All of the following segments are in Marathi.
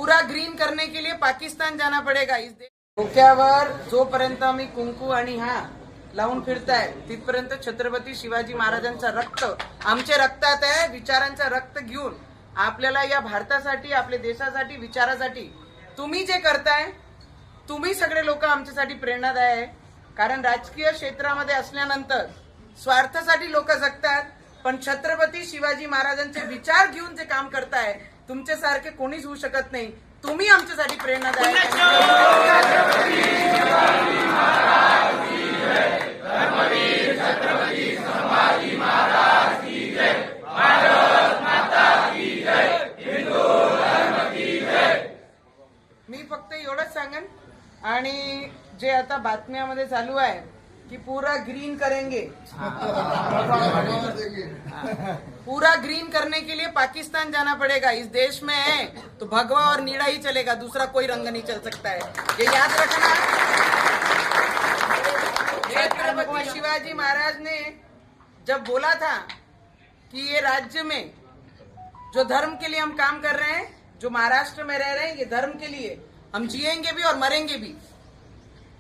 पूरा ग्रीन करने के लिए पाकिस्तान जाना पडेगा. डोक्यावर जोपर्यंत मी कुंकू आणि हा लावून फिरताय तिथपर्यंत छत्रपती शिवाजी महाराजांचं रक्त आमच्या रक्तात आहे. विचारांचं रक्त घेऊन आपल्याला या भारतासाठी, आपल्या देशासाठी, विचारासाठी तुम्ही जे करताय, तुम्ही सगळे लोक आमच्यासाठी प्रेरणादायी आहे. कारण राजकीय क्षेत्रामध्ये असल्यानंतर स्वार्थासाठी लोक जगतात, पण छत्रपती शिवाजी महाराजांचे विचार घेऊन जे काम करताय तुमच्यासारखे कोणीच होऊ शकत नाही. तुम्ही आमच्यासाठी प्रेरणादायी मी फक्त एवढंच सांगेन. आणि जे आता बातम्यामध्ये चालू आहे की पूरा ग्रीन करेंगे, पूरा ग्रीन करने के लिए पाकिस्तान जाना पड़ेगा. इस देश में है तो भगवा और नीला ही चलेगा, दूसरा कोई रंग नहीं चल सकता है. ये याद रखना. छत्रपति शिवाजी महाराज ने जब बोला था कि ये राज्य में जो धर्म के लिए हम काम कर रहे हैं, जो महाराष्ट्र में रह रहे हैं, ये धर्म के लिए हम जिएंगे भी और मरेंगे भी.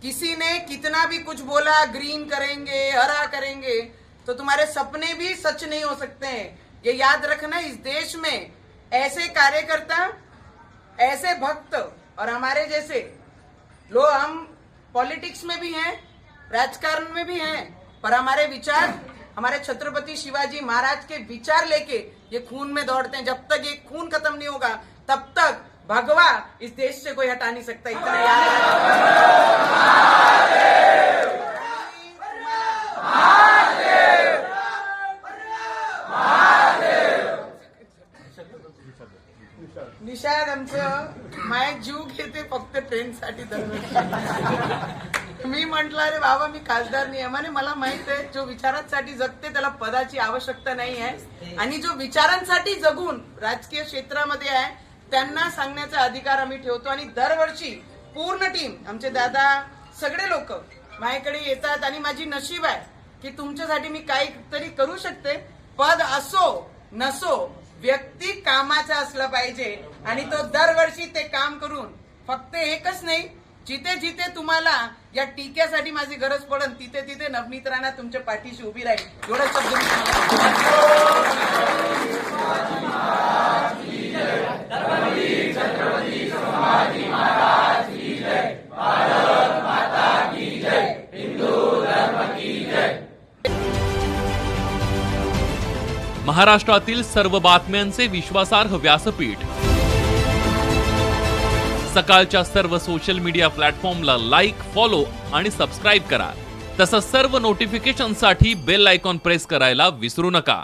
किसी ने कितना भी कुछ बोला, ग्रीन करेंगे, हरा करेंगे, तो तुम्हारे सपने भी सच नहीं हो सकते हैं. ये याद रखना. इस देश में ऐसे कार्यकर्ता, ऐसे भक्त और हमारे जैसे लोग, हम पॉलिटिक्स में भी हैं, राजकारण में भी हैं, पर हमारे विचार, हमारे छत्रपति शिवाजी महाराज के विचार लेके ये खून में दौड़ते हैं. जब तक ये खून खत्म नहीं होगा तब तक भगवा इस देश से कोई हटा नहीं सकता. इतना याद निषाद आमचं माय जीव घेते फक्त ट्रेनसाठी दरवर्षी. मी म्हटलं अरे बाबा मी खासदार नाही आहे. म्हणे मला माहित आहे जो विचारांसाठी जगते त्याला पदाची आवश्यकता नाही आहे, आणि जो विचारांसाठी जगून राजकीय क्षेत्रामध्ये आहे त्यांना सांगण्याचा अधिकार आम्ही ठेवतो. आणि दरवर्षी पूर्ण टीम, आमचे दादा, सगळे लोक माझ्याकडे येतात. आणि माझी नशीब आहे की तुमच्यासाठी मी काहीतरी करू शकते. पद असो नसो, व्यक्ती कामाचा असला पाहिजे. आणि तो दरवर्षी ते काम करून फक्त एकच नाही, जिथे जिथे तुम्हाला या टीक्यासाठी माझी गरज पडेल तिथे तिथे नवनीत राणा तुमच्या पाठीशी उभी राहील. एवढा शब्द महाराष्ट्रातील सर्व बातम्यांचे विश्वासार्ह व्यासपीठ. सकाळच्या सर्व सोशल मीडिया प्लॅटफॉर्मला लाईक, फॉलो आणि सबस्क्राईब करा. तसंच सर्व नोटिफिकेशनसाठी बेल आयकॉन प्रेस करायला विसरू नका.